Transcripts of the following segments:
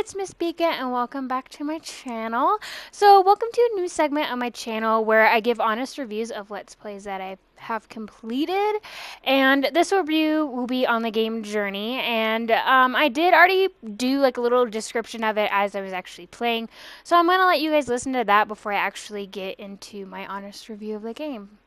it's Miss Bika and welcome back to my channel. So welcome to a new segment on my channel where I give honest reviews of Let's Plays that I have completed. And this review will be on the game Journey. And I did already do like a little description of it as I was actually playing. So I'm going to let you guys listen to that before I actually get into my honest review of the game.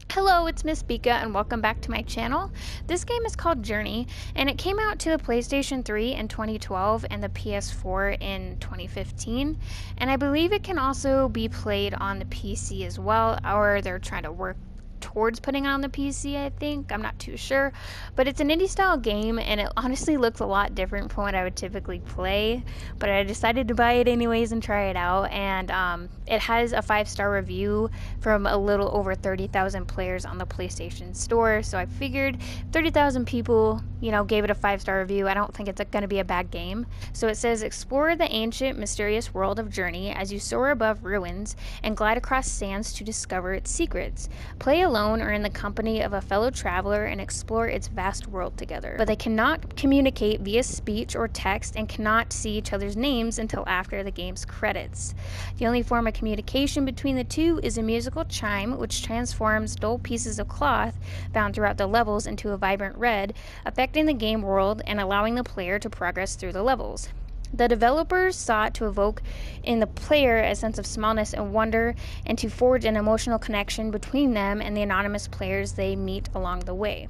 Hello, it's Miss Bika and welcome back to my channel. This game is called Journey and it came out to the PlayStation 3 in 2012 and the PS4 in 2015, and I believe it can also be played on the PC as well, or they're trying to work towards putting on the PC, I think. I'm not too sure, but it's an indie style game and it honestly looks a lot different from what I would typically play, but I decided to buy it anyways and try it out. And it has a 5-star review from a little over 30,000 players on the PlayStation Store, so I figured 30,000 people, gave it a 5-star review. I don't think it's going to be a bad game. So it says, explore the ancient mysterious world of Journey as you soar above ruins and glide across sands to discover its secrets. Play alone or in the company of a fellow traveler and explore its vast world together. But they cannot communicate via speech or text and cannot see each other's names until after the game's credits. The only form of communication between the two is a musical chime, which transforms dull pieces of cloth bound throughout the levels into a vibrant red, affecting the game world and allowing the player to progress through the levels. The developers sought to evoke in the player a sense of smallness and wonder, and to forge an emotional connection between them and the anonymous players they meet along the way.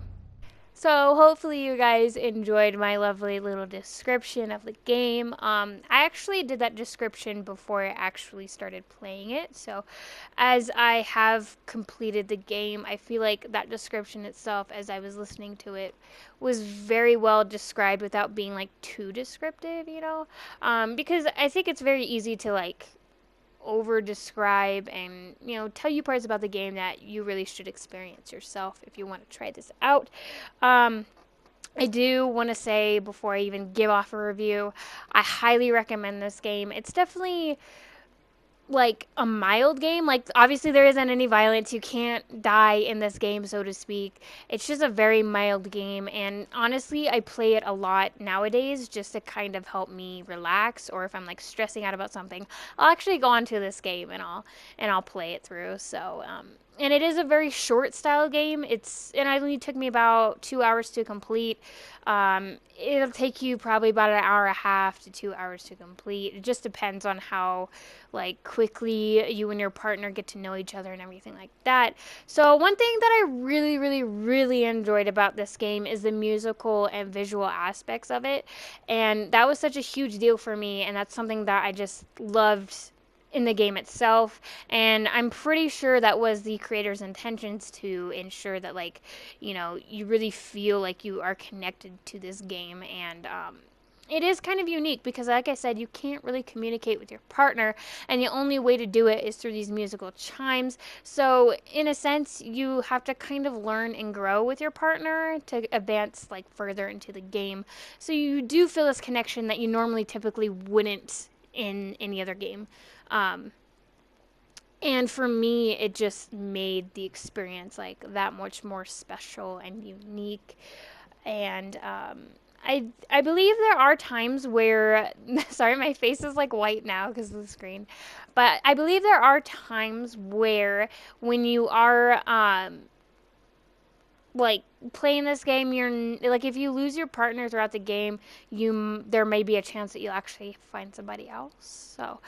So hopefully you guys enjoyed my lovely little description of the game. I actually did that description before I actually started playing it. So as I have completed the game, I feel like that description itself, as I was listening to it, was very well described without being like too descriptive, because I think it's very easy to over describe and tell you parts about the game that you really should experience yourself if you want to try this out. I do want to say before I even give off a review, I highly recommend this game. It's definitely like a mild game. Like, obviously there isn't any violence, you can't die in this game, so to speak. It's just a very mild game, and honestly I play it a lot nowadays just to kind of help me relax, or if I'm like stressing out about something, I'll actually go onto this game and I'll play it through. So and it is a very short style game. It only took me about 2 hours to complete. It'll take you probably about an hour and a half to 2 hours to complete. It just depends on how quickly you and your partner get to know each other and everything like that. So one thing that I really, really, really enjoyed about this game is the musical and visual aspects of it. And that was such a huge deal for me, and that's something that I just loved in the game itself, and I'm pretty sure that was the creator's intentions, to ensure that you really feel like you are connected to this game. And it is kind of unique because, like I said, you can't really communicate with your partner, and the only way to do it is through these musical chimes. So in a sense, you have to kind of learn and grow with your partner to advance further into the game, so you do feel this connection that you normally typically wouldn't in any other game. And for me, it just made the experience that much more special and unique. And I believe there are times where sorry, my face is white now because of the screen, but I believe there are times where when you are playing this game, you're if you lose your partner throughout the game, there may be a chance that you'll actually find somebody else. So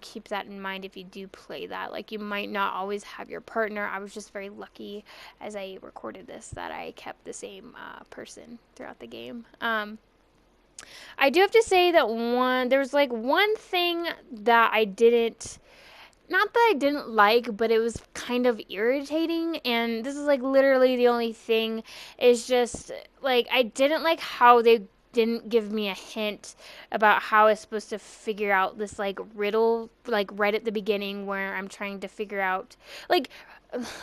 keep that in mind if you do play that. You might not always have your partner. I was just very lucky as I recorded this that I kept the same person throughout the game. I do have to say that there's one thing that I didn't, not that I didn't like, but it was kind of irritating, and this is literally the only thing, is just I didn't like how they didn't give me a hint about how I was supposed to figure out this riddle right at the beginning, where I'm trying to figure out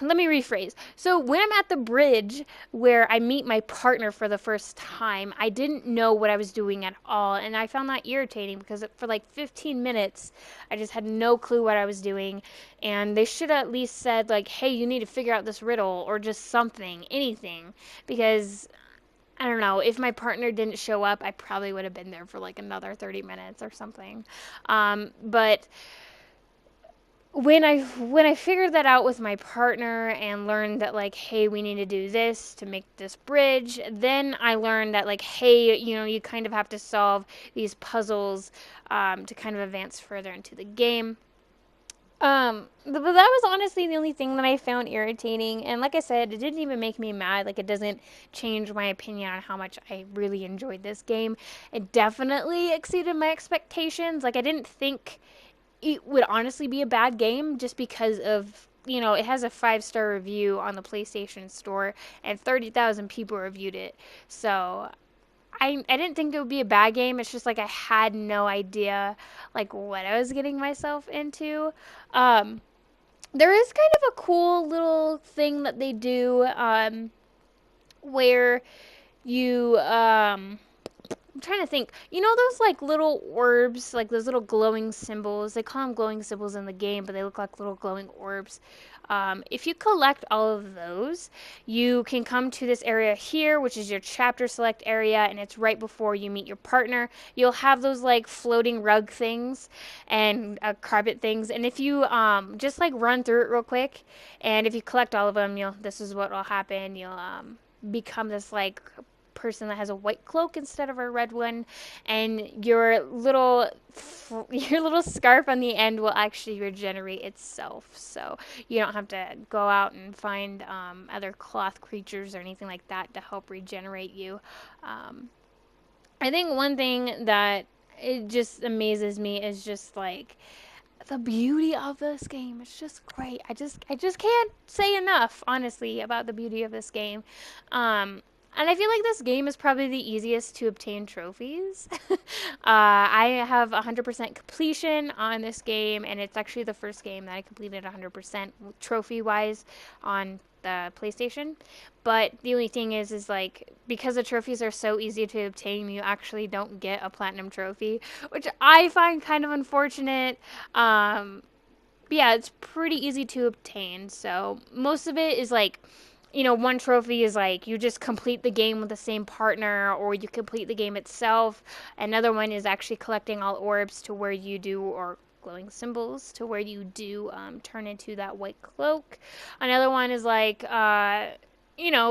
let me rephrase. So when I'm at the bridge where I meet my partner for the first time, I didn't know what I was doing at all, and I found that irritating because for 15 minutes I just had no clue what I was doing, and they should have at least said hey, you need to figure out this riddle, or just something, anything, because I don't know, if my partner didn't show up, I probably would have been there for like another 30 minutes or something. But when I figured that out with my partner and learned that, like, hey, we need to do this to make this bridge, then I learned that, like, hey, you kind of have to solve these puzzles to kind of advance further into the game. But that was honestly the only thing that I found irritating. And like I said, it didn't even make me mad. Like, it doesn't change my opinion on how much I really enjoyed this game. It definitely exceeded my expectations. Like, I didn't think it would honestly be a bad game just because of, it has a 5-star review on the PlayStation Store and 30,000 people reviewed it. So I didn't think it would be a bad game. It's just like I had no idea like what I was getting myself into. Um, there is kind of a cool little thing that they do where you I'm trying to think. You know those like little orbs, like those little glowing symbols? They call them glowing symbols in the game, but they look like little glowing orbs. If you collect all of those, you can come to this area here, which is your chapter select area, and it's right before you meet your partner. You'll have those like floating rug things and carpet things, and if you just like run through it real quick, and if you collect all of them, this is what will happen. You'll become this like person that has a white cloak instead of a red one, and your little scarf on the end will actually regenerate itself, so you don't have to go out and find other cloth creatures or anything like that to help regenerate you. um, I think one thing that it just amazes me is just like the beauty of this game. It's just great. I just can't say enough, honestly, about the beauty of this game. And I feel like this game is probably the easiest to obtain trophies. I have 100% completion on this game, and it's actually the first game that I completed 100% trophy wise on the PlayStation. But the only thing is like, because the trophies are so easy to obtain, you actually don't get a platinum trophy, which I find kind of unfortunate. But yeah, it's pretty easy to obtain. So most of it is like, one trophy is like you just complete the game with the same partner, or you complete the game itself. Another one is actually collecting all orbs to where you do, or glowing symbols to where you do turn into that white cloak. Another one is like,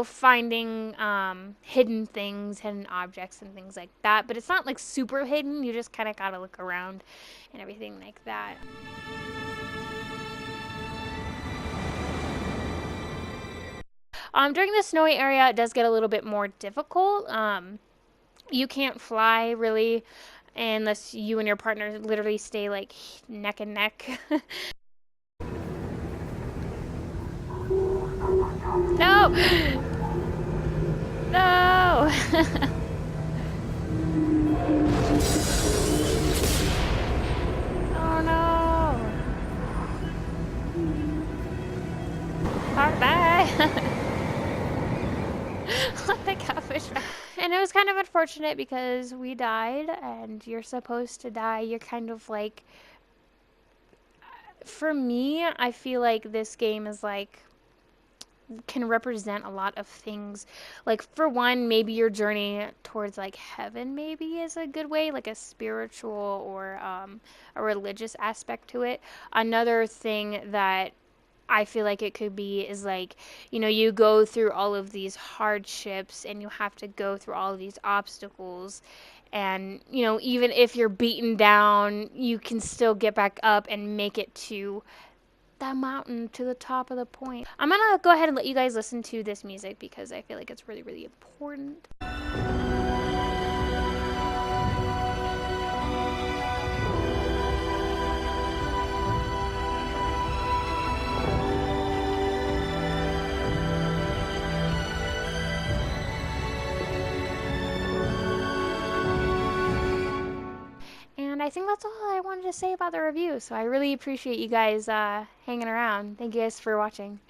finding hidden things, hidden objects, and things like that. But it's not like super hidden. You just kind of gotta look around and everything like that. During the snowy area, it does get a little bit more difficult. You can't fly really unless you and your partner literally stay like neck and neck. No! No! Oh no! Alright, bye! Let the catfish back. And it was kind of unfortunate because we died, and you're supposed to die. You're kind of like, for me, I feel like this game is like, can represent a lot of things. Like, for one, maybe your journey towards like heaven maybe is a good way, like a spiritual or a religious aspect to it. Another thing that I feel like it could be is like, you go through all of these hardships and you have to go through all of these obstacles. And, even if you're beaten down, you can still get back up and make it to that mountain, to the top of the point. I'm gonna go ahead and let you guys listen to this music because I feel like it's really, really important. And I think that's all I wanted to say about the review. So I really appreciate you guys hanging around. Thank you guys for watching.